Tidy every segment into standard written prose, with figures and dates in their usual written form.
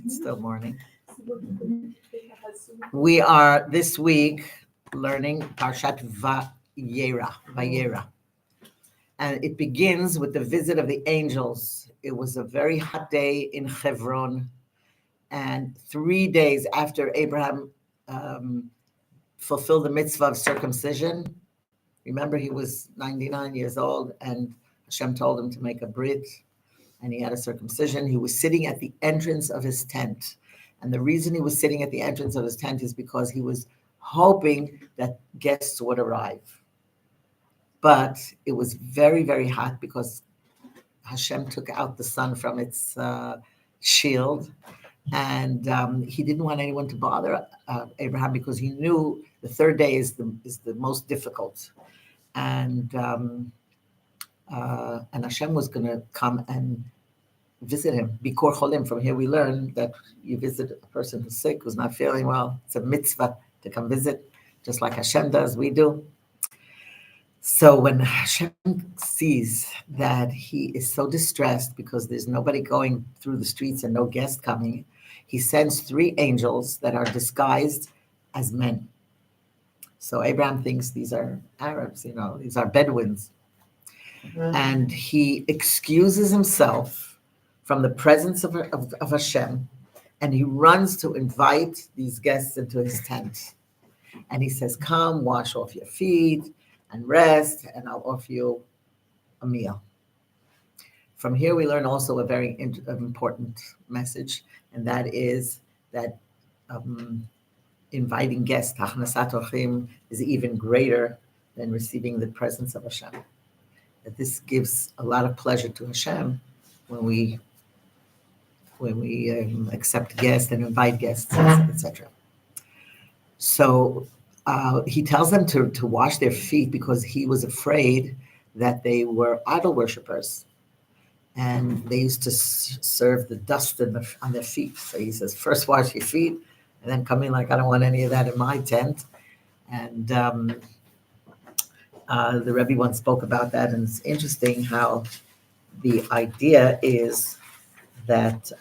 It's still morning. We are this week learning Parshat Vayera. And it begins with the visit of the angels. It was a very hot day in Hebron. And 3 days after Abraham fulfilled the mitzvah of circumcision, remember he was 99 years old and Hashem told him to make a brit, and he had a circumcision. He was sitting at the entrance of his tent. And the reason he was sitting at the entrance of his tent is because he was hoping that guests would arrive. But it was very, very hot because Hashem took out the sun from its shield. And he didn't want anyone to bother Abraham because he knew the third day is the most difficult. And Hashem was going to come and visit him. Bikor cholim. From here we learn that you visit a person who's sick, who's not feeling well. It's a mitzvah to come visit, just like Hashem does, we do. So when Hashem sees that he is so distressed because there's nobody going through the streets and no guest coming, he sends 3 angels that are disguised as men. So Abraham thinks these are Arabs, these are Bedouins. And he excuses himself from the presence of Hashem, and he runs to invite these guests into his tent. And he says, come, wash off your feet and rest, and I'll offer you a meal. From here we learn also a very important message, and that is that inviting guests, hachnasat orchim, is even greater than receiving the presence of Hashem. That this gives a lot of pleasure to Hashem when we accept guests and invite guests, etc. So he tells them to wash their feet because he was afraid that they were idol worshippers, and they used to serve the dust on their feet. So he says, first wash your feet, and then come in like, I don't want any of that in my tent. And the Rebbe once spoke about that, and it's interesting how the idea is that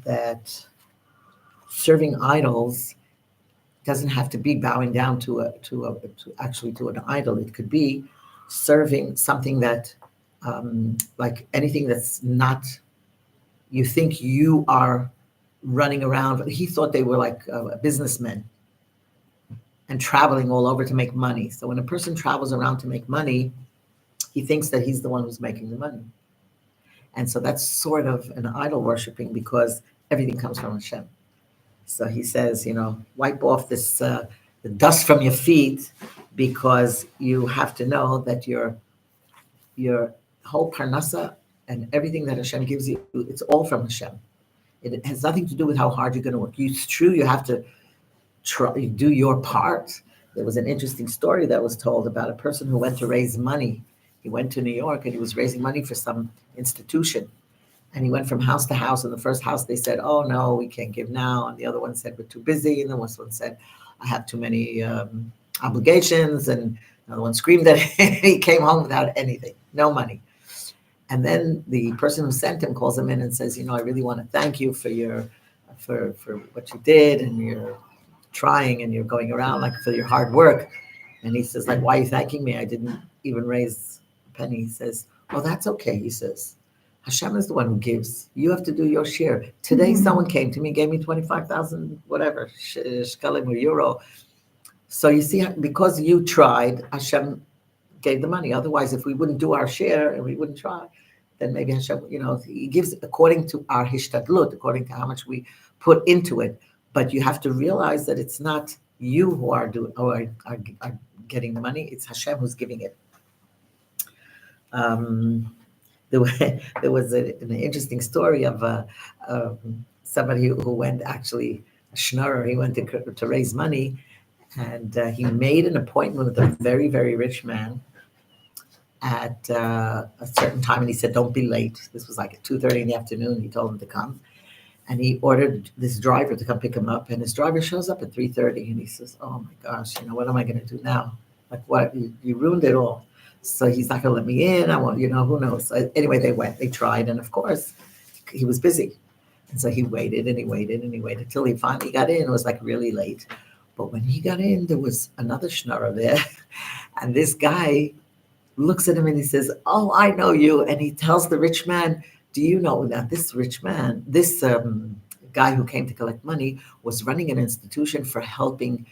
that serving idols doesn't have to be bowing down to an idol. It could be serving something that, like anything that's not, you think you are running around. But he thought they were like businessmen and traveling all over to make money. So when a person travels around to make money, he thinks that he's the one who's making the money. And so that's sort of an idol worshiping because everything comes from Hashem. So he says, wipe off this the dust from your feet, because you have to know that your whole parnasa and everything that Hashem gives you, it's all from Hashem. It has nothing to do with how hard you're going to work. It's true, you have to do your part. There was an interesting story that was told about a person who went to raise money. He went to New York and he was raising money for some institution. And he went from house to house. In the first house, they said, oh, no, we can't give now. And the other one said, we're too busy. And the one said, I have too many obligations. And another one screamed at him. He came home without anything, no money. And then the person who sent him calls him in and says, I really want to thank you for what you did, and you're trying and you're going around like for your hard work. And he says, like, why are you thanking me? I didn't even raise a penny. He says, oh, that's okay. He says, Hashem is the one who gives. You have to do your share. Today, someone came to me, gave me 25,000, whatever, shekalim or euro. So you see, because you tried, Hashem gave the money. Otherwise, if we wouldn't do our share and we wouldn't try, then maybe Hashem, he gives according to our hishtadlut, according to how much we put into it. But you have to realize that it's not you who are getting the money. It's Hashem who's giving it. There was an interesting story of somebody who went, actually a schnorrer. He went to raise money, and he made an appointment with a very, very rich man at a certain time, and he said, don't be late. This was like at 2:30 in the afternoon. He told him to come. And he ordered this driver to come pick him up, and his driver shows up at 3:30, and he says, oh my gosh, what am I going to do now? Like, what? You ruined it all. So he's not going to let me in. I want, who knows? So anyway, they tried, and of course, he was busy. And so he waited and he waited and he waited till he finally got in. It was like really late. But when he got in, there was another schnorrer there. And this guy looks at him and he says, "Oh, I know you." And he tells the rich man, "Do you know that this rich man, this guy who came to collect money, was running an institution for helping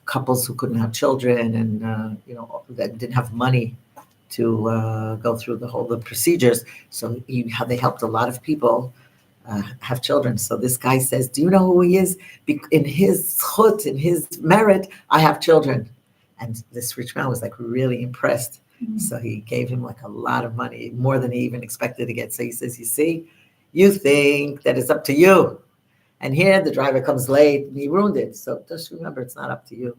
couples who couldn't have children and that didn't have money to go through the procedures. So they helped a lot of people have children." So this guy says, "Do you know who he is? In his chut, in his merit, I have children." And this rich man was like really impressed. Mm-hmm. So he gave him like a lot of money, more than he even expected to get. So he says, "You see, you think that it's up to you. And here the driver comes late and he ruined it. So just remember, it's not up to you."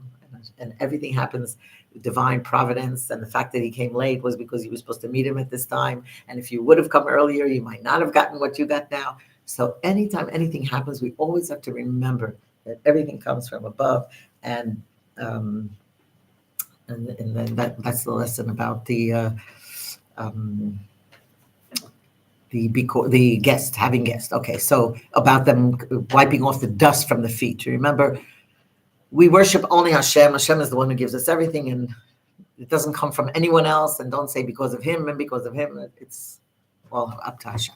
And everything happens, divine providence. And the fact that he came late was because you were supposed to meet him at this time. And if you would have come earlier, you might not have gotten what you got now. So anytime anything happens, we always have to remember that everything comes from above. And then that's the lesson about the guest, having guests. Okay, so about them wiping off the dust from the feet. Remember, we worship only Hashem. Hashem is the one who gives us everything, and it doesn't come from anyone else. And don't say because of him and because of him. It's all up to Hashem.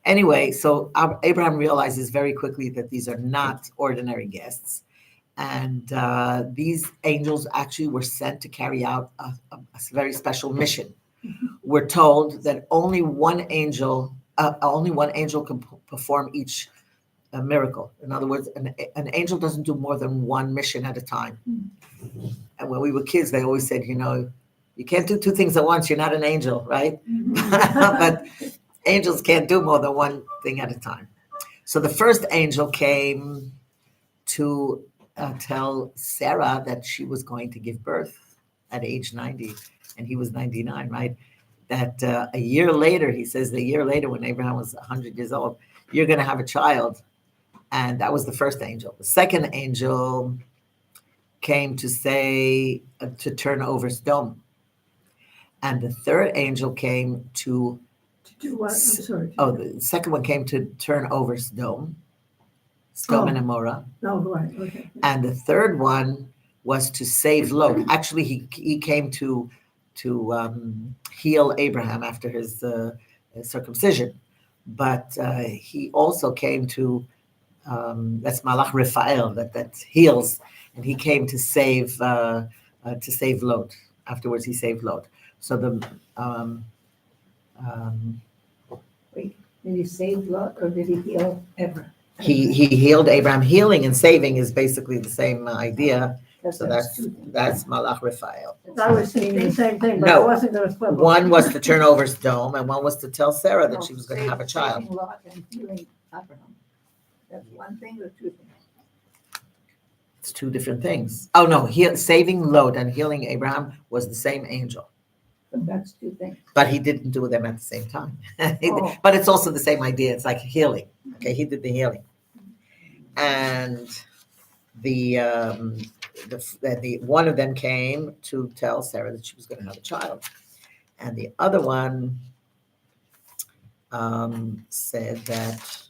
Anyway, so Abraham realizes very quickly that these are not ordinary guests. And these angels actually were sent to carry out a very special mission. We're told that only one angel can perform each miracle. In other words, an angel doesn't do more than one mission at a time. And when we were kids, they always said, you can't do two things at once. You're not an angel, right? But angels can't do more than one thing at a time. So the first angel came to tell Sarah that she was going to give birth at age 90, and he was 99, right? That a year later, he says, a year later when Abraham was 100 years old, you're going to have a child. And that was the first angel. The second angel came to say, to turn over Sodom. And the third angel came to do what? I'm sorry. The second one came to turn over Sodom and Amorah. Oh, right, okay. And the third one was to save Lot. Actually, he came to heal Abraham after his circumcision. But he also came to, that's Malach Raphael, that heals. And he came to save Lot. Afterwards, he saved Lot. So Wait, did he save Lot or did he heal Abraham? He healed Abraham. Healing and saving is basically the same idea. So that's Malach Raphael. I was saying the same thing, but No. I wasn't going to quibble. One was to turn over Sodom, and one was to tell Sarah that she was going to have a child. Saving Lot and healing Abraham. That's one thing or two things? It's two different things. Oh no, saving Lot and healing Abraham was the same angel, But that's two things. but he didn't do them at the same time. Oh. But it's also the same idea. It's like healing. Okay, he did the healing, and the one of them came to tell Sarah that she was going to have a child, and the other one said that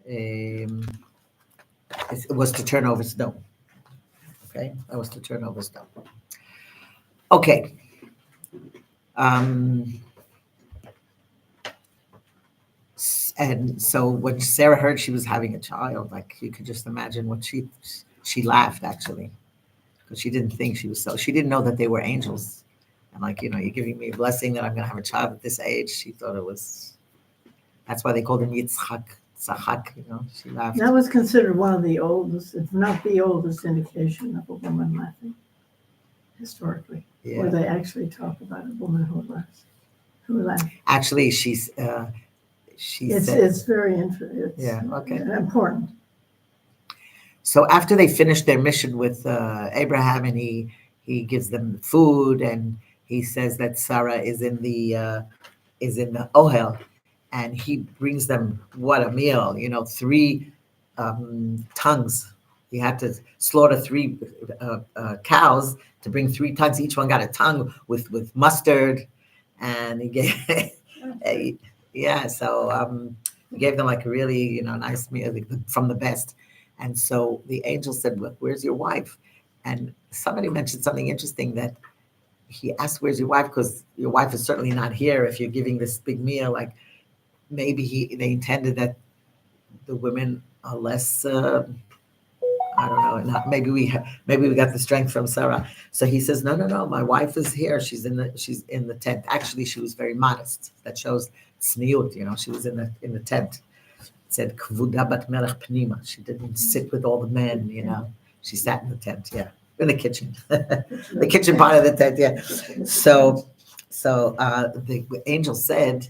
it was to turn over Sodom. Okay, that was to turn over Sodom. Okay. And so when Sarah heard she was having a child, like you could just imagine what she laughed actually, because she didn't think she didn't know that they were angels. And like, you're giving me a blessing that I'm going to have a child at this age. She thought that's why they called him Yitzchak, Tzachak, she laughed. That was considered one of the oldest, if not the oldest indication of a woman laughing, historically. Yeah. Where they actually talk about a woman who laughs. Actually, she said, it's very interesting. Yeah, okay. Important. So after they finished their mission with Abraham, and he gives them food, and he says that Sarah is in the ohel, and he brings them what a meal, 3 tongues. He had to slaughter 3 cows to bring 3 tongues. Each one got a tongue with mustard, and he gave. Eh, yeah, so he gave them like a really, nice meal from the best. And so the angel said, "Look, where's your wife?" And somebody mentioned something interesting that he asked, "Where's your wife?" Because your wife is certainly not here if you're giving this big meal. Like maybe they intended that the women are less. I don't know. Not, maybe we got the strength from Sarah. So he says, "No, no, no. My wife is here. She's in the tent. Actually, she was very modest. That shows tzniut. She was in the tent. It said kvuda bat melech pnima. She didn't sit with all the men. She sat in the tent. Yeah, in the kitchen, the kitchen part of the tent. Yeah. So the angel said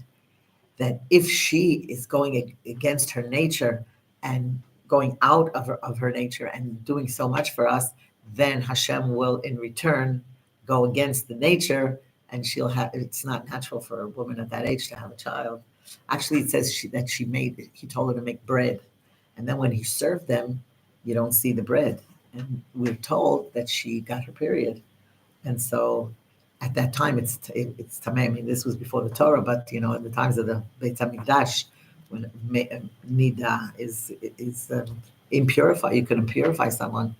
that if she is going against her nature and going out of her nature and doing so much for us, then Hashem will in return go against the nature, and she'll have. It's not natural for a woman at that age to have a child. Actually, it says that he told her to make bread, and then when he served them, you don't see the bread. And we're told that she got her period, and so at that time it's tamei. I mean, this was before the Torah, but in the times of the Beit Hamikdash, when nida is impurify, you can impurify someone.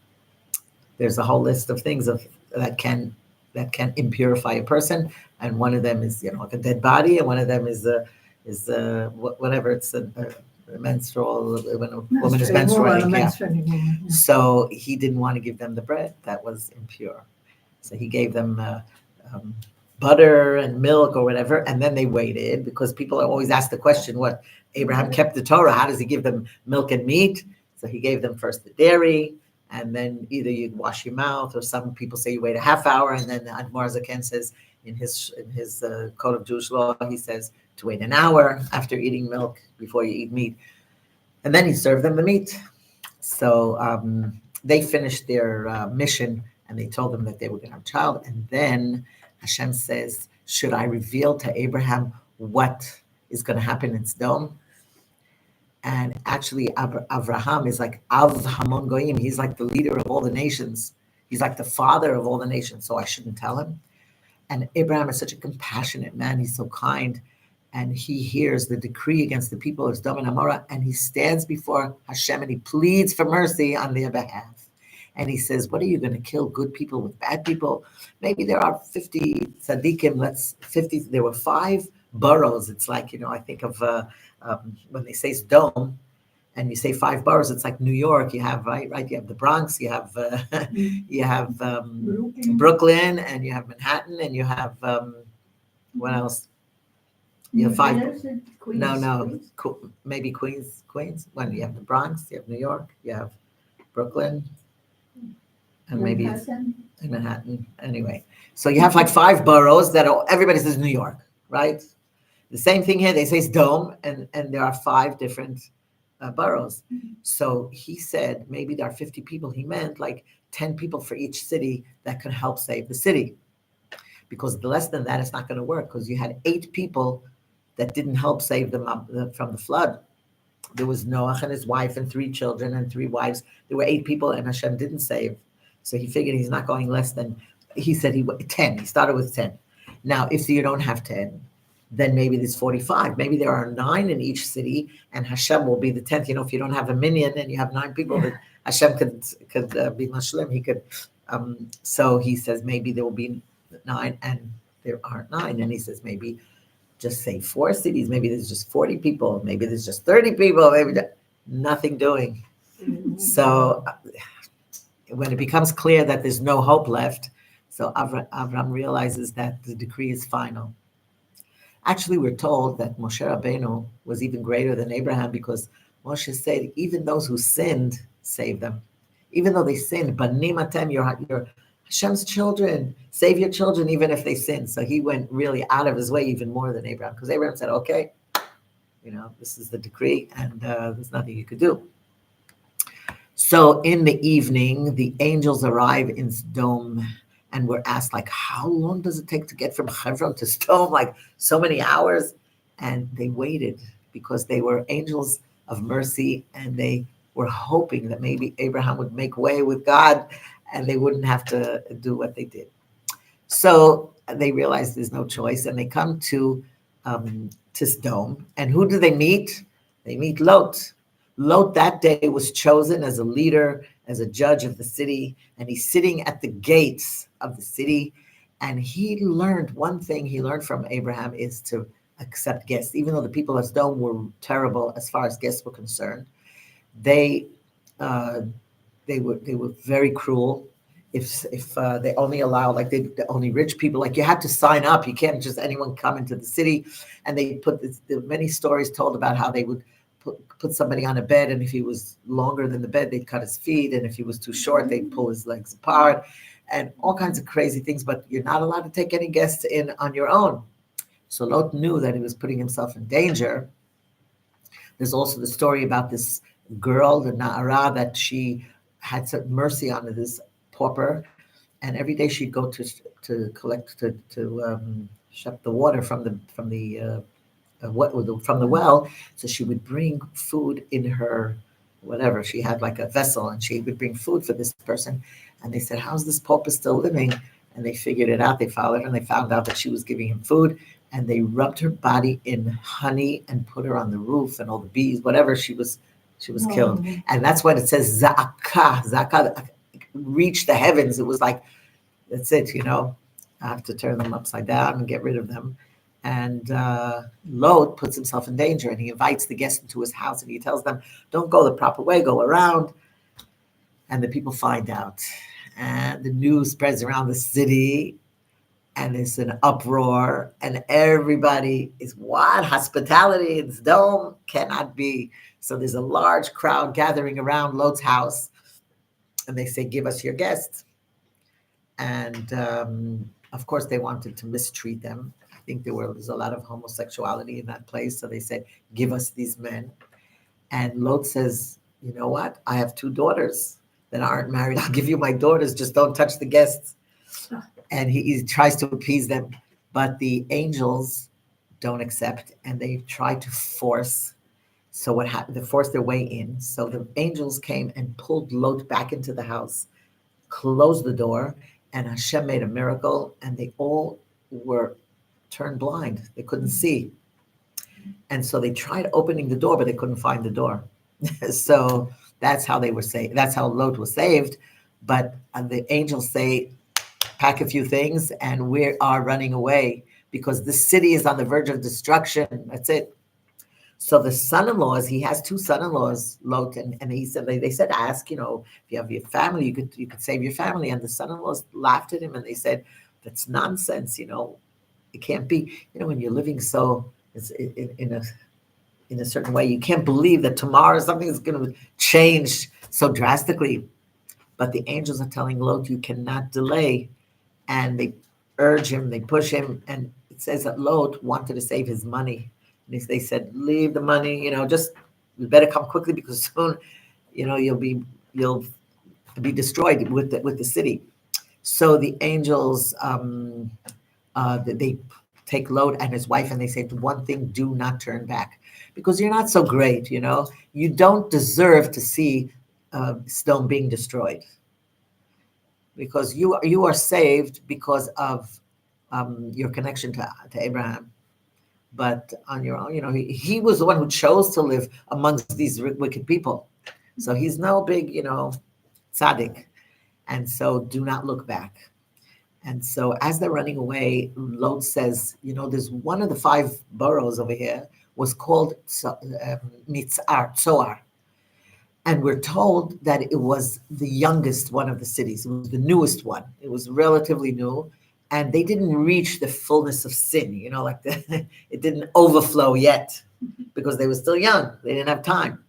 There's a whole list of things that can impurify a person, and one of them is like a dead body, and one of them is whatever it's a menstrual when a woman is menstruating. Yeah. So he didn't want to give them the bread that was impure. So he gave them um, butter and milk or whatever, and then they waited because people always ask the question, what, Abraham kept the Torah, how does he give them milk and meat? So he gave them first the dairy, and then either you wash your mouth, or some people say you wait a half hour, and then Admar Zaken says in his code of Jewish law, he says to wait an hour after eating milk before you eat meat, and then he served them the meat. So they finished their mission, and they told them that they were going to have a child. And then Hashem says, should I reveal to Abraham what is going to happen in Sodom? And actually, Abraham is like Av Hamon Goyim. He's like the leader of all the nations. He's like the father of all the nations. So I shouldn't tell him. And Abraham is such a compassionate man. He's so kind. And he hears the decree against the people of Sodom and Amorah, and he stands before Hashem and he pleads for mercy on their behalf. And he says, what are you going to kill good people with bad people? Maybe there are 50 tzaddikim, 50, there were 5 boroughs. It's like, I think of when they say Sodom, and you say 5 boroughs, it's like New York. You have, right, you have the Bronx, you have you have Brooklyn, and you have Manhattan, and you have, what else? You have 5. No, maybe Queens. When you have the Bronx, you have New York, you have Brooklyn, and maybe in Manhattan. Anyway, so you have like 5 boroughs that everybody says New York, right? The same thing here. They say it's Dome, and there are 5 different boroughs. So he said maybe there are 50 people. He meant like 10 people for each city that could help save the city, because less than that, it's not going to work. Because you had 8 people that didn't help save them from the flood. There was Noah and his wife and 3 children and 3 wives. There were 8 people, and Hashem didn't save. So he figured he's not going less than, he said 10. He started with 10. Now, if you don't have 10, then maybe there's 45. Maybe there are 9 in each city, and Hashem will be the 10th. If you don't have a minyan and you have 9 people, that Hashem could be mashlim. He could. So he says maybe there will be 9, and there aren't 9. And he says maybe just say 4 cities. Maybe there's just 40 people. Maybe there's just 30 people. Maybe nothing doing. So when it becomes clear that there's no hope left, so Avram realizes that the decree is final. Actually, we're told that Moshe Rabbeinu was even greater than Abraham, because Moshe said, even those who sinned, save them. Even though they sinned, banim atem, you're Hashem's children, save your children even if they sin. So he went really out of his way even more than Abraham, because Abraham said, okay, this is the decree, and there's nothing you could do. So in the evening, the angels arrive in Sodom, and we're asked, like, how long does it take to get from Hebron to Sodom? Like, so many hours. And they waited because they were angels of mercy, and they were hoping that maybe Abraham would make way with God and they wouldn't have to do what they did. So they realized there's no choice, and they come to to Sdom. And who do they meet? They meet Lot. Lot that day was chosen as a leader, as a judge of the city, and he's sitting at the gates of the city. And he learned one thing he learned from Abraham is to accept guests, even though the people of Sdom were terrible as far as guests were concerned. They uh, they were very cruel. If they only allow like the only rich people, like you had to sign up. You can't just anyone come into the city. And they put the many stories told about how they would put somebody on a bed, and if he was longer than the bed, they'd cut his feet, and if he was too short, they'd pull his legs apart, and all kinds of crazy things. But you're not allowed to take any guests in on your own. So Lot knew that he was putting himself in danger. There's also the story about this girl, the Na'ara, that she had some mercy on this pauper, and every day she'd go to collect to shut the water from the well. So she would bring food in her whatever she had, like a vessel, and she would bring food for this person. And they said, "How's this pauper still living?" And they figured it out. They followed her, and they found out that she was giving him food. And they rubbed her body in honey and put her on the roof, and all the bees, whatever, she was killed. And that's what it says, Zaka reached the heavens. It was like, that's it, I have to turn them upside down and get rid of them. And Lot puts himself in danger, and he invites the guests into his house, and he tells them, don't go the proper way, go around. And the people find out, and the news spreads around the city, and it's an uproar, and everybody is, what? Hospitality in Sdom cannot be. So there's a large crowd gathering around Lot's house, and they say, give us your guests. And of course, they wanted to mistreat them. I think there was a lot of homosexuality in that place. So they said, give us these men. And Lot says, you know what? I have 2 daughters that aren't married. I'll give you my daughters. Just don't touch the guests. And he tries to appease them. But the angels don't accept, and they try to force. So what happened? They forced their way in. So the angels came and pulled Lot back into the house, closed the door, and Hashem made a miracle, and they all were turned blind. They couldn't see. And so they tried opening the door, but they couldn't find the door. So that's how they were saved. That's how Lot was saved. But the angels say, pack a few things, and we are running away because the city is on the verge of destruction. That's it. So the son-in-laws, he has 2 son-in-laws, Lot, and he said, they said, ask, if you have your family, you could save your family. And the son-in-laws laughed at him, and they said, that's nonsense. It can't be. When you're living so in a certain way, you can't believe that tomorrow something is going to change so drastically. But the angels are telling Lot, you cannot delay. And they urge him, they push him, and it says that Lot wanted to save his money. And they said, leave the money, just you better come quickly because soon, you'll be destroyed with the city. So the angels, they take Lot and his wife, and they say, one thing, do not turn back, because you're not so great, you don't deserve to see Sodom being destroyed. Because you are saved because of your connection to Abraham. But on your own, he was the one who chose to live amongst these wicked people. So he's no big, tzaddik. And so do not look back. And so as they're running away, Lot says, there's one of the 5 boroughs over here was called Tzoar. And we're told that it was the youngest one of the cities. It was the newest one. It was relatively new. And they didn't reach the fullness of sin, it didn't overflow yet because they were still young. They didn't have time.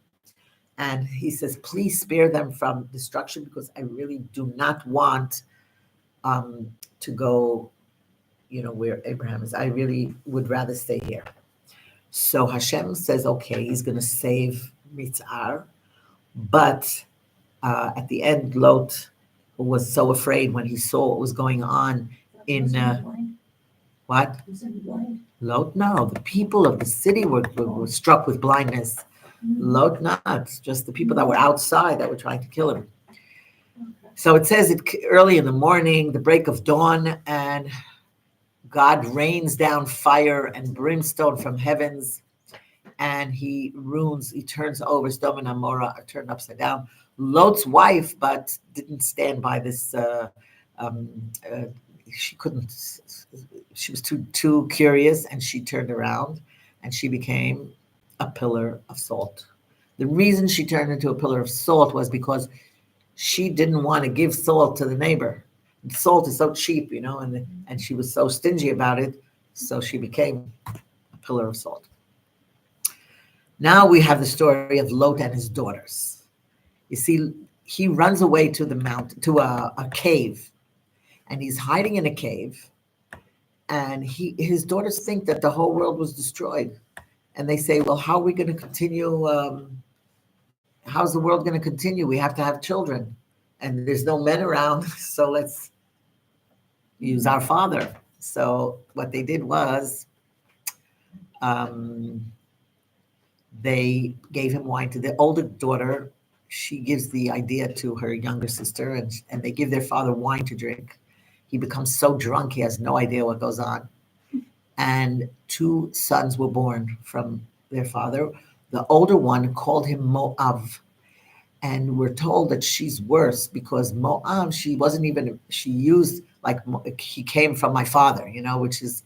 And he says, please spare them from destruction because I really do not want to go, where Abraham is. I really would rather stay here. So Hashem says, okay, he's going to save Mitzar. But at the end, Lot was so afraid when he saw what was going on in what? Lot, no. The people of the city were struck with blindness. Lot not, just the people that were outside that were trying to kill him. So it says it early in the morning, the break of dawn, and God rains down fire and brimstone from heavens, and he turns over Sodom and Gomorrah, are turned upside down. Lot's wife, but didn't stand by this. Um, uh, she couldn't. She was too curious, and she turned around, and she became a pillar of salt. The reason she turned into a pillar of salt was because she didn't want to give salt to the neighbor. Salt is so cheap, and she was so stingy about it, so she became a pillar of salt. Now we have the story of Lot and his daughters. You see, he runs away to the mountain, to a cave, and he's hiding in a cave. And his daughters think that the whole world was destroyed, and they say, "Well, how are we going to continue? How's the world going to continue? We have to have children, and there's no men around, so let's use our father." So what they did was, they gave him wine to the older daughter. She gives the idea to her younger sister, and they give their father wine to drink. He becomes so drunk, he has no idea what goes on. And 2 sons were born from their father. The older one called him Moav. And we're told that she's worse because Moav, she used, like, he came from my father, which is,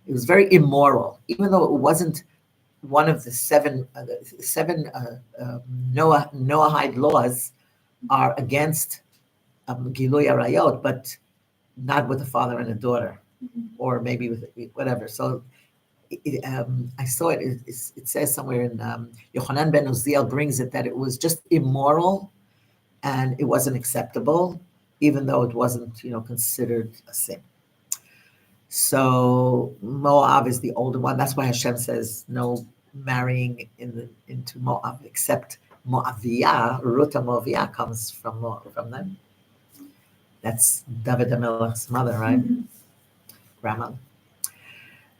it was very immoral, even though it wasn't one of the seven Noahide laws are against Gilui Arayot, but not with a father and a daughter, or maybe with whatever. So I saw it. It says somewhere in Yochanan ben Uziel brings it that it was just immoral, and it wasn't acceptable, even though it wasn't considered a sin. So Moab is the older one. That's why Hashem says no marrying into Moab, except Moaviyah. Ruta Moaviyah comes from them. That's David HaMelech's mother, right? Grandma.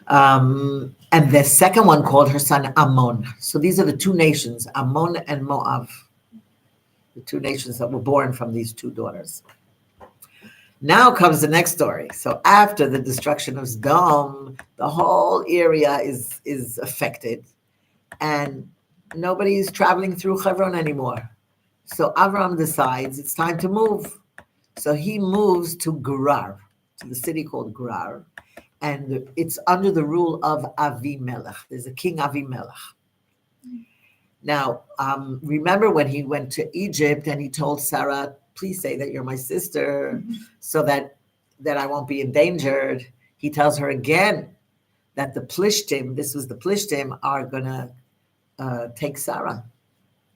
And the second one called her son Ammon. So these are the 2 nations, Ammon and Moab, the 2 nations that were born from these 2 daughters. Now comes the next story. So after the destruction of Sodom, the whole area is affected, and nobody's traveling through Hebron anymore. So Avram decides it's time to move. So he moves to Gerar, to the city called Gerar, and it's under the rule of Avimelech. There's a king Avimelech. Now, remember when he went to Egypt and he told Sarah, "Please say that you're my sister, so that I won't be endangered." He tells her again that the Plishtim, are going to take Sarah,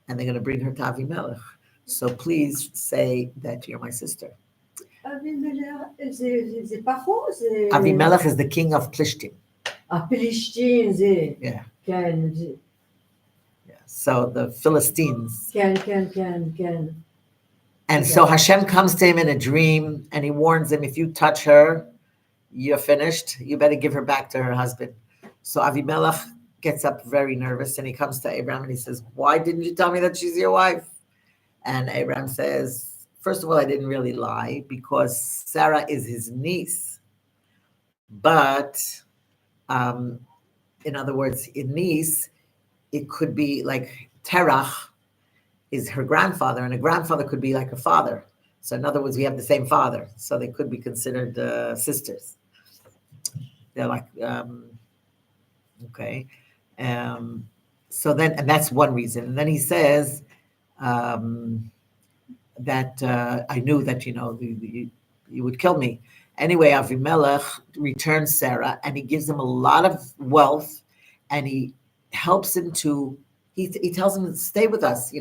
and they're going to bring her to Avimelech. So please say that you're my sister. Avimelech is the king of Plishtim. Yeah. So the Philistines. And so Hashem comes to him in a dream, and he warns him, if you touch her, you're finished. You better give her back to her husband. So Avimelech gets up very nervous, and he comes to Abraham and he says, "Why didn't you tell me that she's your wife?" And Abraham says, "First of all, I didn't really lie because Sarah is his niece. But in other words, a niece, it could be like Terach is her grandfather, and a grandfather could be like a father. So in other words, we have the same father, so they could be considered sisters. They're like, okay. So then, and that's one reason. And then he says that I knew that, you would kill me. Anyway, Avimelech returns Sarah, and he gives him a lot of wealth, and he helps him to, he tells him to stay with us,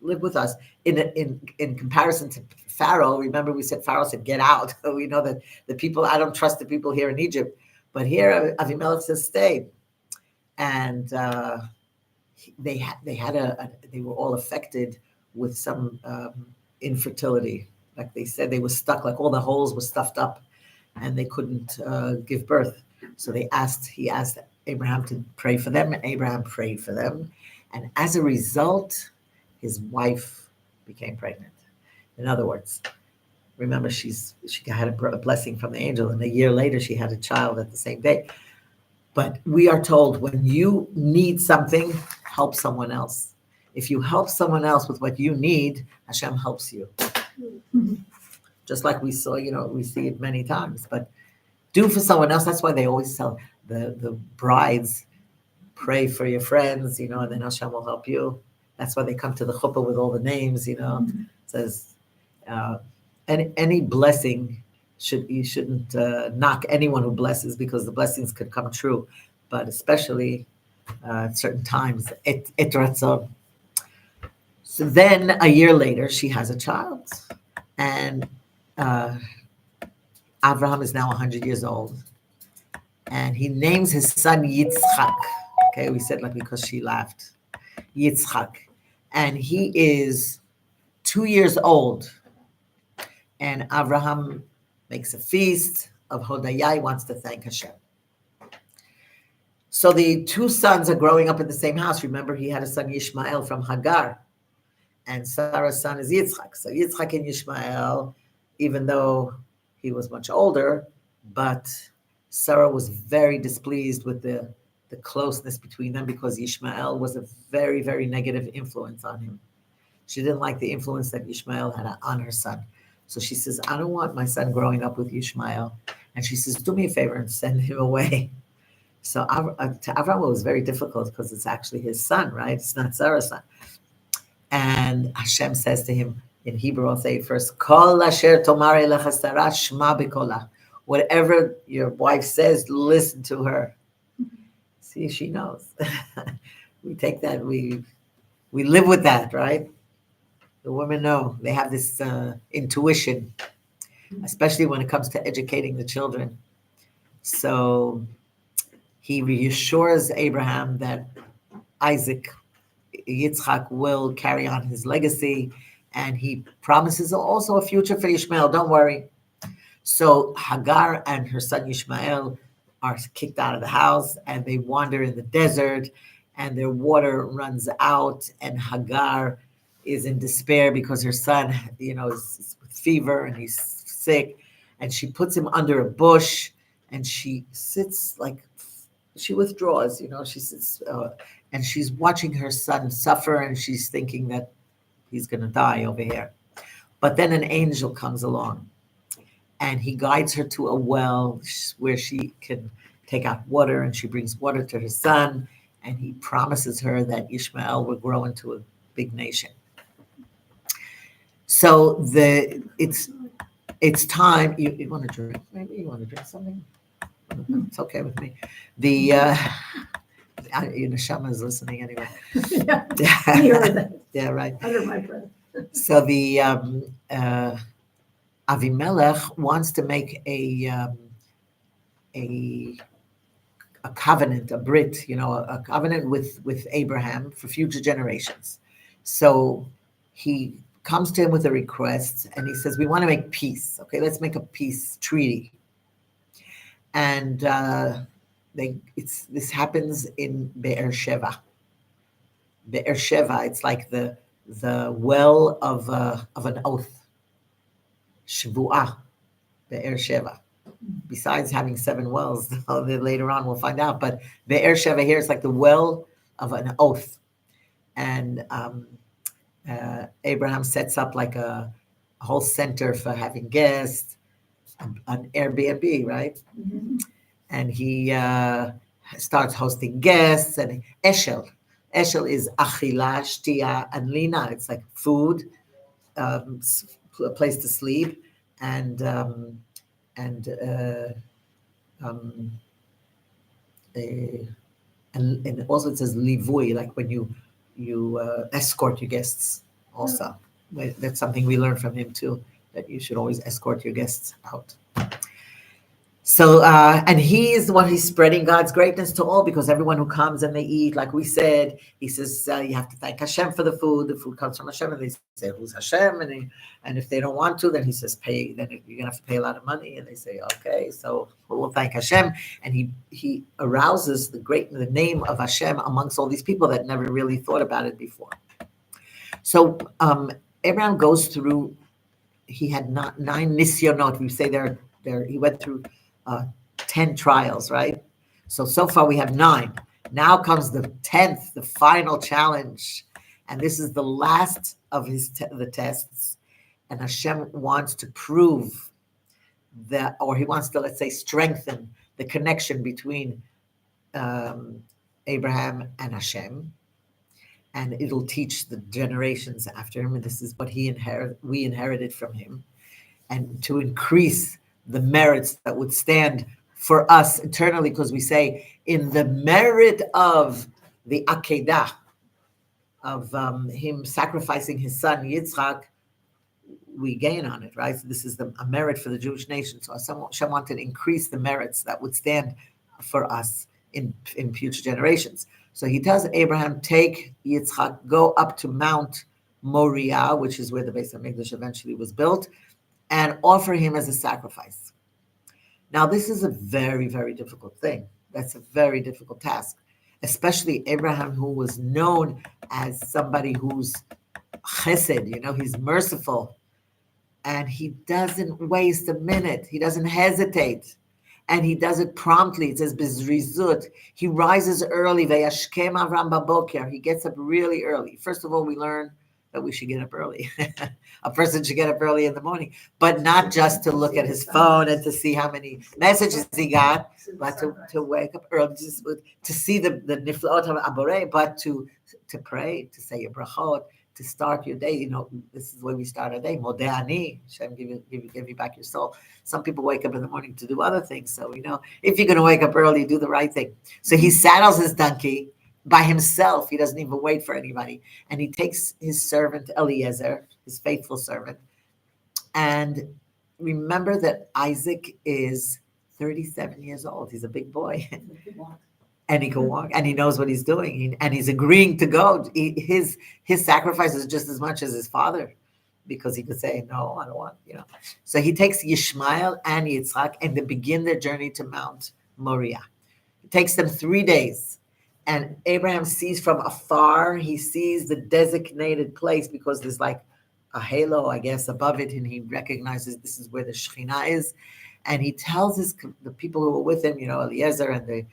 live with us. In comparison to Pharaoh, remember we said Pharaoh said, "Get out." We know that the people, I don't trust the people here in Egypt. But here Avimelech says, "Stay." And they were all affected with some infertility. Like they said, they were stuck, like all the holes were stuffed up, and they couldn't give birth. So he asked Abraham to pray for them, and Abraham prayed for them. And as a result, his wife became pregnant. In other words, remember, she had a blessing from the angel, and a year later she had a child at the same day. But we are told when you need something, help someone else. If you help someone else with what you need, Hashem helps you. Just like we saw, we see it many times. But do for someone else. That's why they always tell the brides, pray for your friends, and then Hashem will help you. That's why they come to the chuppah with all the names, It says, any blessing, you shouldn't knock anyone who blesses, because the blessings could come true, but especially at certain times, et ratzon. So then a year later, she has a child, and Abraham is now 100 years old, and he names his son Yitzchak. Okay, we said like because she laughed. Yitzchak. And he is 2 years old. And Abraham makes a feast of Hodayah. He wants to thank Hashem. So the two sons are growing up in the same house. Remember, he had a son Yishmael from Hagar. And Sarah's son is Yitzchak. So Yitzchak and Yishmael, even though he was much older, but Sarah was very displeased with the closeness between them, because Ishmael was a very, very negative influence on him. She didn't like the influence that Ishmael had on her son. So she says, I don't want my son growing up with Ishmael. And she says, do me a favor and send him away. So to Avraham it was very difficult, because it's actually his son, right? It's not Sarah's son. And Hashem says to him, in Hebrew, I'll say it first, Kol asher tomar elecha Sarah shma b'kola. Whatever your wife says, listen to her. See, she knows. We take that, we live with that, right? The women know. They have this intuition, especially when it comes to educating the children. So he reassures Abraham that Yitzchak will carry on his legacy, and he promises also a future for Ishmael. Don't worry. So Hagar and her son Ishmael are kicked out of the house, and they wander in the desert, and their water runs out, and Hagar is in despair because her son, is with fever and he's sick, and she puts him under a bush, and she sits she withdraws, she sits, and she's watching her son suffer, and she's thinking that he's going to die over here. But then an angel comes along, and he guides her to a well where she can take out water, and she brings water to her son, and he promises her that Ishmael will grow into a big nation. So it's time. You want to drink? Maybe you want to drink something? It's okay with me. Neshama is listening anyway. Yeah, right. Under my breath. So the Avimelech wants to make a covenant, a brit, a covenant with Abraham for future generations. So he comes to him with a request, and he says, we want to make peace. Okay, let's make a peace treaty. And this happens in Be'er Sheva. Be'er Sheva, it's like the well of an oath. Shvu'ah, Be'er Sheva. Besides having 7 wells, later on we'll find out. But Be'er Sheva here is like the well of an oath. And Abraham sets up like a whole center for having guests, an Airbnb, right? Mm-hmm. And he starts hosting guests, and Eshel is achila, shtia, and lina. It's like food, a place to sleep, and also it says livui, like when you escort your guests. Also, that's something we learned from him too, that you should always escort your guests out. So, and he is the one who's spreading God's greatness to all, because everyone who comes and they eat, like we said, he says, you have to thank Hashem for the food. The food comes from Hashem, and they say, who's Hashem? And if they don't want to, then he says, pay. Then you're gonna have to pay a lot of money. And they say, okay, so we'll thank Hashem. And he arouses the name of Hashem amongst all these people that never really thought about it before. So Abraham goes through he had not 9 nisyonot. We say there he went through 10 trials, right? So far we have 9. Now comes the 10th, the final challenge, and this is the last of the tests. And Hashem wants to prove that, or he wants to, let's say, strengthen the connection between Abraham and Hashem, and it'll teach the generations after him. And this is what we inherited from him, and to increase the merits that would stand for us eternally, because we say in the merit of the Akedah, of him sacrificing his son Yitzchak, we gain on it, right? So this is a merit for the Jewish nation. So Hashem wanted to increase the merits that would stand for us in future generations. So he tells Abraham, take Yitzchak, go up to Mount Moriah, which is where the Beis HaMikdash eventually was built, and offer him as a sacrifice. Now, this is a very, very difficult thing. That's a very difficult task, especially Abraham, who was known as somebody who's chesed, he's merciful. And he doesn't waste a minute. He doesn't hesitate. And he does it promptly. It says, Bizrizut. He rises early. Vayashkem Avram baboker. He gets up really early. First of all, we learn that we should get up early. A person should get up early in the morning, but not just to look at his phone and to see how many messages he got, but to wake up early, just to see the niflaot of Abore, but to pray, to say your brachot, to start your day. This is the way we start our day. Modeh ani, Hashem give you back your soul. Some people wake up in the morning to do other things. So, if you're going to wake up early, do the right thing. So he saddles his donkey by himself. He doesn't even wait for anybody. And he takes his servant Eliezer, his faithful servant. And remember that Isaac is 37 years old. He's a big boy. And he can walk, and he knows what he's doing, and he's agreeing to go. His sacrifice is just as much as his father, because he could say, no, I don't want, So he takes Yishmael and Yitzchak, and they begin their journey to Mount Moriah. It takes them 3 days, and Abraham sees from afar, he sees the designated place, because there's like a halo, I guess, above it, and he recognizes this is where the Shekhinah is, and he tells the people who were with him, Eliezer and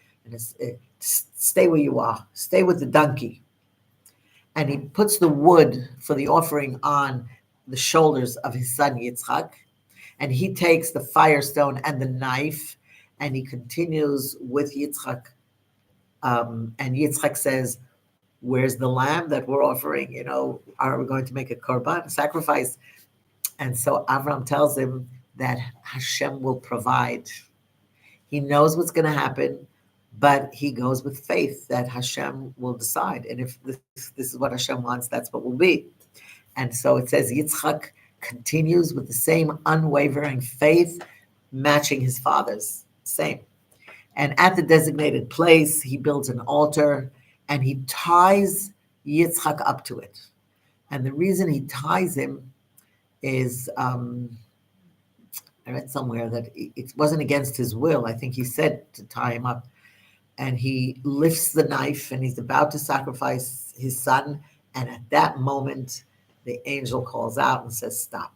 stay where you are, stay with the donkey. And he puts the wood for the offering on the shoulders of his son Yitzchak, and he takes the firestone and the knife, and he continues with Yitzchak. And Yitzchak says, where's the lamb that we're offering? Are we going to make a korban, a sacrifice? And so Avram tells him that Hashem will provide. He knows what's going to happen, but he goes with faith that Hashem will decide. And if this is what Hashem wants, that's what will be. And so it says Yitzchak continues with the same unwavering faith, matching his father's, same. And at the designated place, he builds an altar, and he ties Yitzchak up to it. And the reason he ties him is, I read somewhere that it wasn't against his will. I think he said to tie him up. And he lifts the knife, and he's about to sacrifice his son. And at that moment, the angel calls out and says, stop.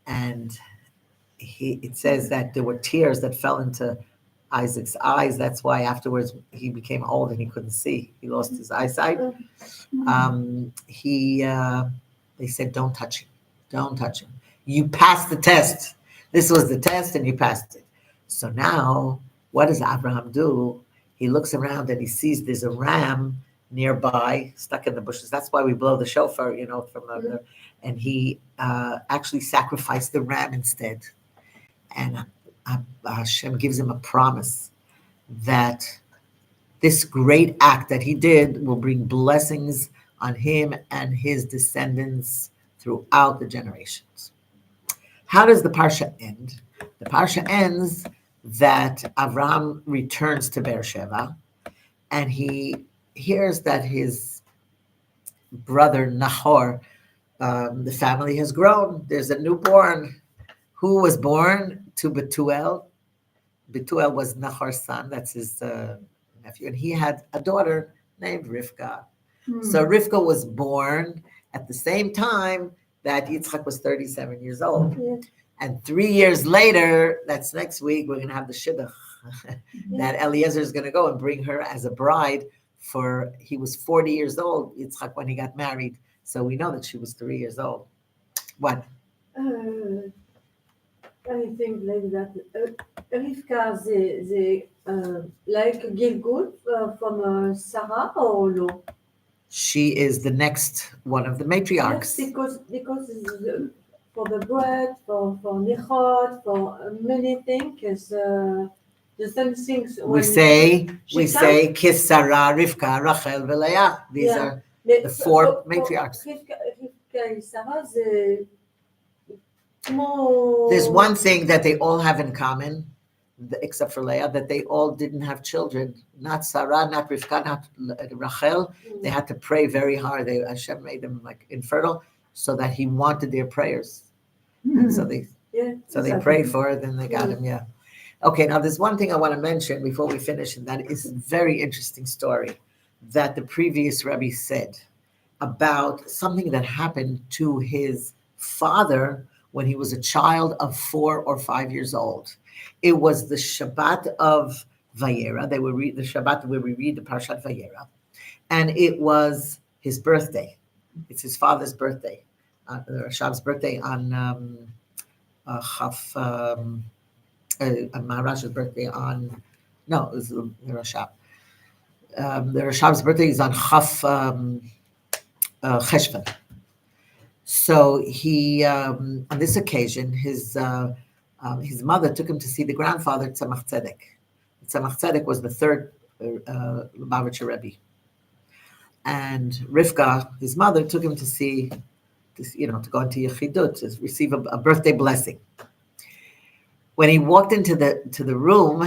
And it says that there were tears that fell into Isaac's eyes. That's why afterwards he became old and he couldn't see. He lost his eyesight. They said, don't touch him. Don't touch him. You passed the test. This was the test, and you passed it. So now, what does Abraham do? He looks around and he sees there's a ram nearby, stuck in the bushes. That's why we blow the shofar, and he actually sacrificed the ram instead. And Hashem gives him a promise that this great act that he did will bring blessings on him and his descendants throughout the generations. How does the parsha end? The parsha ends that Avram returns to Beersheba, and he hears that his brother Nahor, the family has grown. There's a newborn who was born to Betuel. Betuel was Nahor's son. That's his nephew. And he had a daughter named Rivka. So Rivka was born at the same time that Yitzchak was 37 years old. Yeah. And 3 years later, that's next week, we're going to have the shidduch that Eliezer is going to go and bring her as a bride for, he was 40 years old, Yitzchak, when he got married. So we know that she was 3 years old. What? I think like that. Rivka, they like Gilgul from Sarah or no? She is the next one of the matriarchs. Yes, because for the bread, for Nichot, for many things, the same things. We say she Kiss Sarah, Rivka, Rachel, Leah. These Yeah. are the four matriarchs. Rivka and Sarah, they more. There's one thing that they all have in common, except for Leah, that they all didn't have children. Not Sarah, not Rivka, not Rachel. They had to pray very hard. Hashem made them like infertile, so that He wanted their prayers. And so they prayed for it, and they got him. Yeah. Okay. Now there's one thing I want to mention before we finish, and that is a very interesting story that the previous Rebbe said about something that happened to his father when he was a child of 4 or 5 years old. It was the Shabbat of Vayera. They would read the Shabbat where we read the Parshat Vayera, and it was his birthday. It's his father's birthday, the Rashab's birthday on Maharash's birthday on, no, it was the Rashab. The Rashab's birthday is on Chaf Cheshvan. So he, on this occasion, his mother took him to see the grandfather, Tzemach Tzedek. Tzemach Tzedek was the third Lubavitcher Rebbe. And Rivka, his mother, took him to see, to go into Yechidut, to receive a birthday blessing. When he walked into the room,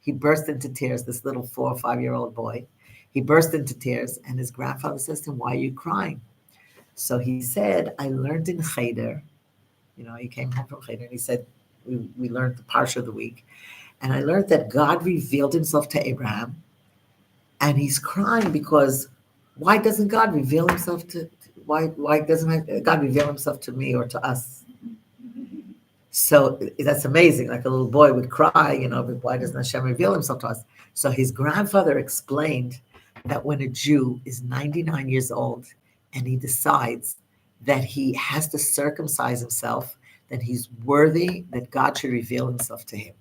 he burst into tears, this little 4 or 5 year old boy. He burst into tears, and his grandfather says to him, "Why are you crying?" So he said, "I learned in Cheder," he came home from Cheder, and he said, we learned the Parsha of the week, and I learned that God revealed himself to Abraham, and he's crying because why doesn't God reveal himself why doesn't God reveal himself to me or to us? So that's amazing. Like a little boy would cry, but why doesn't Hashem reveal himself to us? So his grandfather explained that when a Jew is 99 years old and he decides that he has to circumcise himself, then he's worthy that God should reveal himself to him.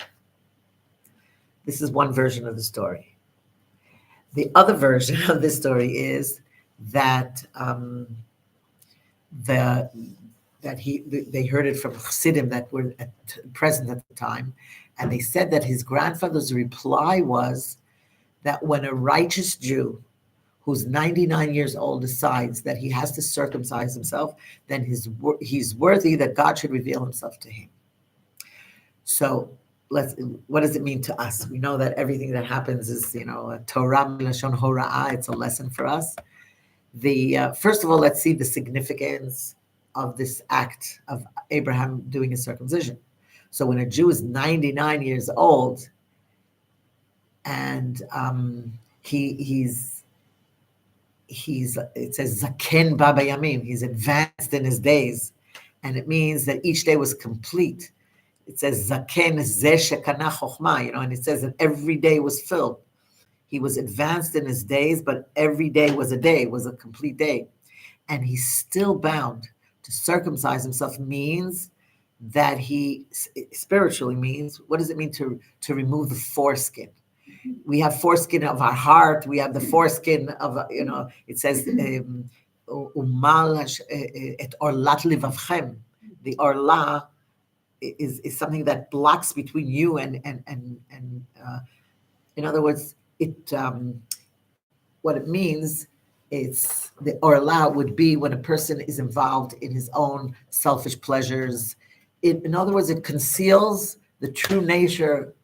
This is one version of the story. The other version of this story is that they heard it from Chassidim that were present at the time, and they said that his grandfather's reply was that when a righteous Jew who's 99 years old decides that he has to circumcise himself, then he's worthy that God should reveal himself to him. So what does it mean to us? We know that everything that happens is, a Torah milashon hora'ah, it's a lesson for us. First of all, let's see the significance of this act of Abraham doing his circumcision. So when a Jew is 99 years old and it says zaken baba yamim, he's advanced in his days, and it means that each day was complete. It says zaken zeh shekana chochma, and it says that every day was filled. He was advanced in his days, but every day was a complete day, and he's still bound to circumcise himself. Means that he spiritually means, what does it mean to remove the foreskin? We have foreskin of our heart. We have the foreskin of, it says, umal et orlat livavchem. The orla is something that blocks between you and in other words, what it means, it's the orla would be when a person is involved in his own selfish pleasures. In other words, it conceals the true nature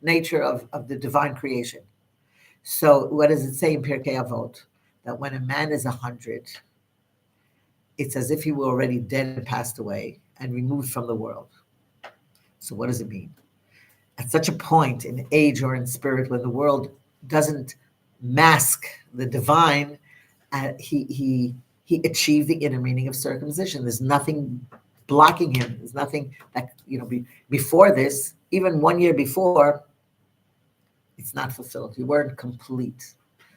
of the divine creation. So what does it say in Pirkei Avot? That when a man is 100, it's as if he were already dead and passed away and removed from the world. So what does it mean? At such a point in age or in spirit when the world doesn't mask the divine, he he achieved the inner meaning of circumcision. There's nothing blocking him. There's nothing that, before this, even 1 year before, it's not fulfilled. You weren't complete.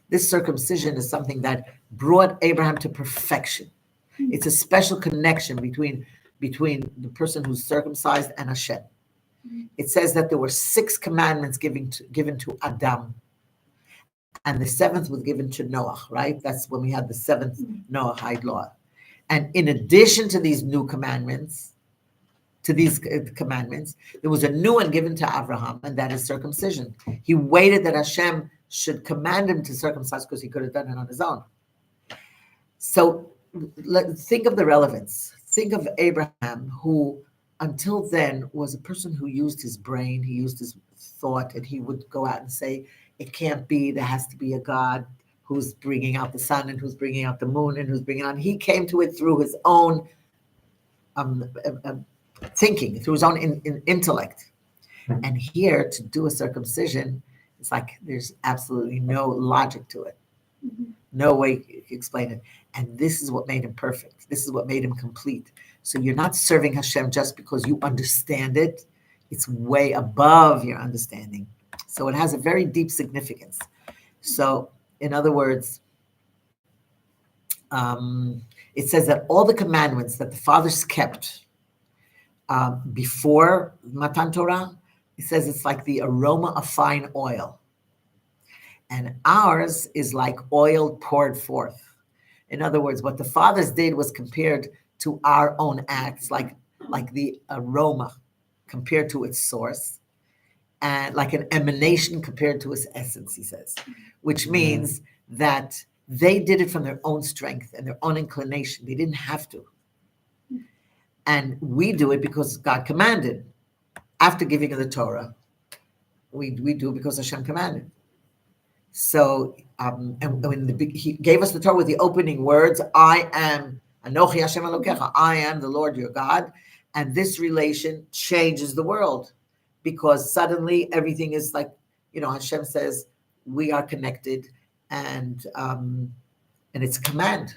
This circumcision is something that brought Abraham to perfection. It's a special connection between the person who's circumcised and Hashem. It says that there were 6 commandments given to Adam, and the 7th was given to Noah, right? That's when we had the 7th Noahide law. And in addition to these new commandments, there was a new one given to Abraham, and that is circumcision. He waited that Hashem should command him to circumcise because he could have done it on his own. So think of the relevance. Think of Abraham, who until then was a person who used his brain, he used his thought, and he would go out and say, it can't be, there has to be a God who's bringing out the sun and who's bringing out the moon and who's bringing on. He came to it through his own thinking, through his own intellect. And here, to do a circumcision, it's like there's absolutely no logic to it. No way you can explain it. And this is what made him perfect. This is what made him complete. So you're not serving Hashem just because you understand it. It's way above your understanding. So it has a very deep significance. So, in other words, it says that all the commandments that the fathers kept before Matan Torah, it says it's like the aroma of fine oil. And ours is like oil poured forth. In other words, what the fathers did was compared to our own acts, like the aroma compared to its source, and like an emanation compared to its essence, he says, which means that they did it from their own strength and their own inclination. They didn't have to. And we do it because God commanded. After giving the Torah, we do it because Hashem commanded. So, and when he gave us the Torah with the opening words, I am Anochi Hashem Elokecha, I am the Lord your God. And this relation changes the world, because suddenly everything is like, Hashem says, we are connected, and it's a command.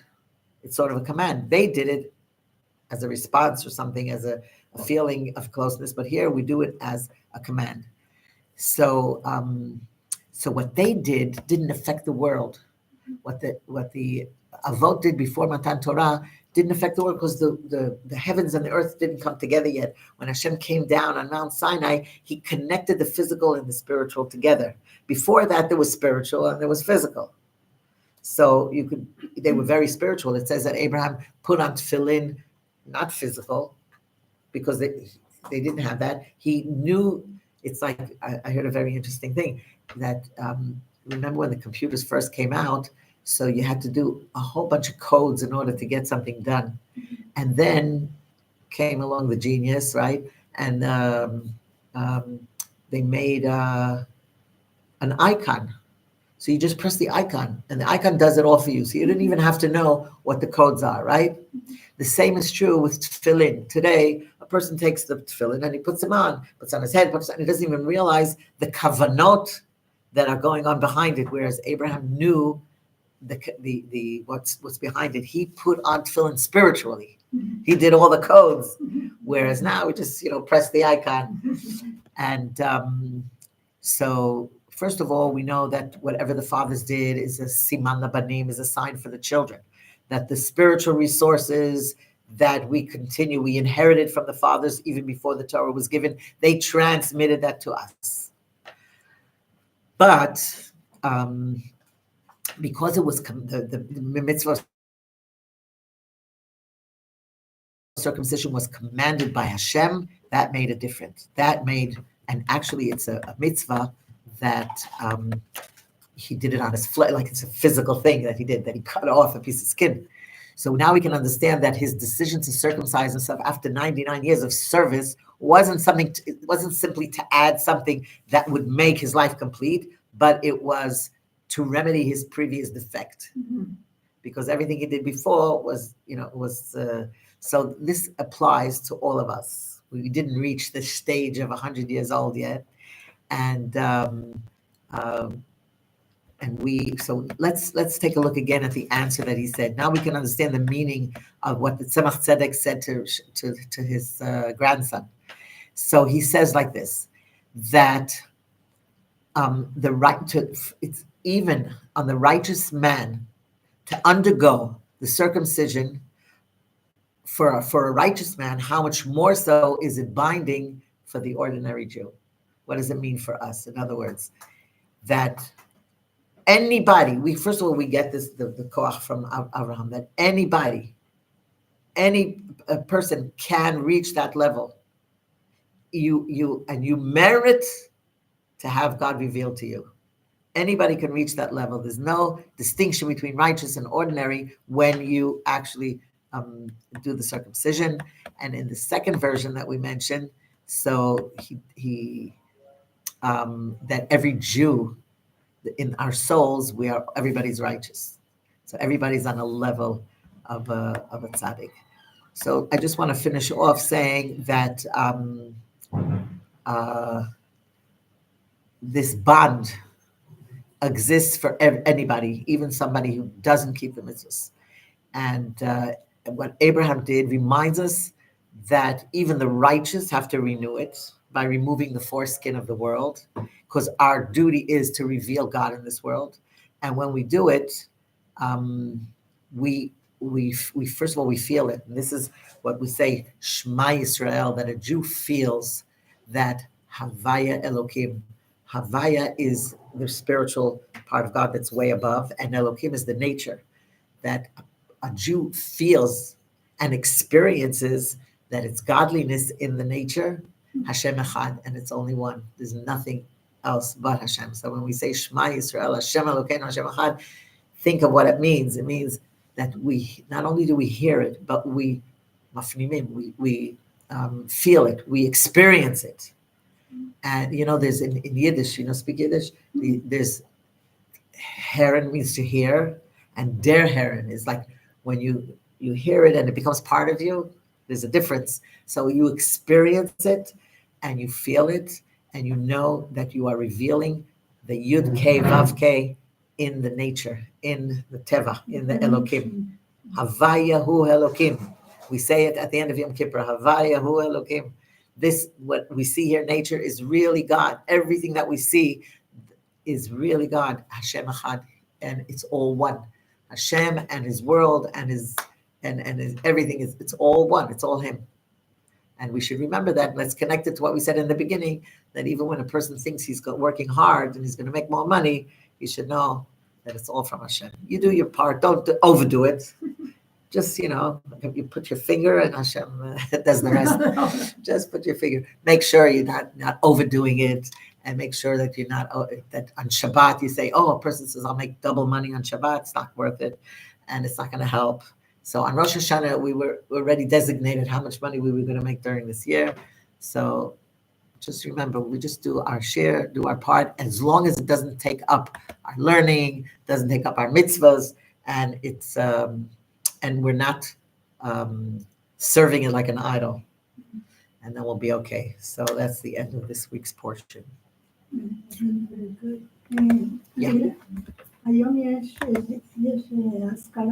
It's sort of a command. They did it as a response or something, as a feeling of closeness, but here we do it as a command. So, so what they did didn't affect the world. What the Avot did before Matan Torah didn't affect the world, because the heavens and the earth didn't come together yet. When Hashem came down on Mount Sinai, he connected the physical and the spiritual together. Before that, there was spiritual and there was physical. So they were very spiritual. It says that Abraham put on tefillin, not physical, because they didn't have that. He knew, it's like, I heard a very interesting thing, that remember when the computers first came out, so you had to do a whole bunch of codes in order to get something done. And then came along the genius, right? And they made an icon. So you just press the icon, and the icon does it all for you. So you didn't even have to know what the codes are, right? The same is true with tefillin. Today, a person takes the tefillin and he puts them on, puts on his head, and he doesn't even realize the kavanot that are going on behind it. Whereas Abraham knew the what's behind it. He put on tefillin spiritually. He did all the codes. Whereas now we just press the icon. And so first of all, we know that whatever the fathers did is a siman labanim, is a sign for the children. That the spiritual resources that we inherited from the fathers even before the Torah was given, they transmitted that to us. But because it was the mitzvah circumcision was commanded by Hashem, that made a difference. And actually it's a mitzvah that he did it on his flesh, like it's a physical thing that he did, that he cut off a piece of skin. So now we can understand that his decision to circumcise himself after 99 years of service wasn't simply to add something that would make his life complete, but it was to remedy his previous defect. Because everything he did before was so this applies to all of us. We didn't reach the stage of 100 years old yet. And so let's take a look again at the answer that he said. Now we can understand the meaning of what the Tzemach Tzedek said to his grandson. So he says like this, that the right to, it's even on the righteous man to undergo the circumcision for a righteous man, how much more so is it binding for the ordinary Jew? What does it mean for us? In other words, that anybody, first of all, we get this, the koach from Abraham, that any person can reach that level. You merit to have God revealed to you. Anybody can reach that level. There's no distinction between righteous and ordinary when you actually do the circumcision. And in the second version that we mentioned, so he that every Jew in our souls, everybody's righteous. So everybody's on a level of a tzaddik. So I just want to finish off saying that this bond exists for anybody, even somebody who doesn't keep the mitzvahs. And what Abraham did reminds us that even the righteous have to renew it by removing the foreskin of the world, because our duty is to reveal God in this world. And when we do it, we first of all, we feel it. And this is what we say, Shema Yisrael, that a Jew feels that Havaya Elokim. Havaya is the spiritual part of God that's way above, and Elokim is the nature. That a Jew feels and experiences that it's godliness in the nature, Hashem Echad, and it's only one. There's nothing else but Hashem. So when we say Shema Yisrael, Hashem Elokeinu, Hashem Echad, think of what it means. It means that we not only do we hear it, but we mafnimim, we feel it, we experience it. And there's in Yiddish, speak Yiddish, there's Heron means to hear, and der Heron is like when you hear it and it becomes part of you, there's a difference. So you experience it and you feel it, and you know that you are revealing the Yud K Vav K in the nature, in the Teva, in the Elokim. Havaya hu Elokim. We say it at the end of Yom Kippur, Havaya hu Elokim. This, what we see here, nature, is really God. Everything that we see is really God, Hashem Echad, and it's all one. Hashem and His world and His everything it's all one. It's all Him, and we should remember that. Let's connect it to what we said in the beginning. That even when a person thinks he's working hard and he's going to make more money, he should know that it's all from Hashem. You do your part. Don't overdo it. Just, you put your finger and Hashem does the rest. Just put your finger. Make sure you're not overdoing it, and make sure that you're not, that on Shabbat you say, a person says, I'll make double money on Shabbat. It's not worth it, and it's not going to help. So on Rosh Hashanah, we were already designated how much money we were going to make during this year. So just remember, we just do our share, do our part, as long as it doesn't take up our learning, doesn't take up our mitzvahs, and it's and we're not serving it like an idol, and then we'll be okay. So that's the end of this week's portion. Very good. Yeah. היום יש השכלה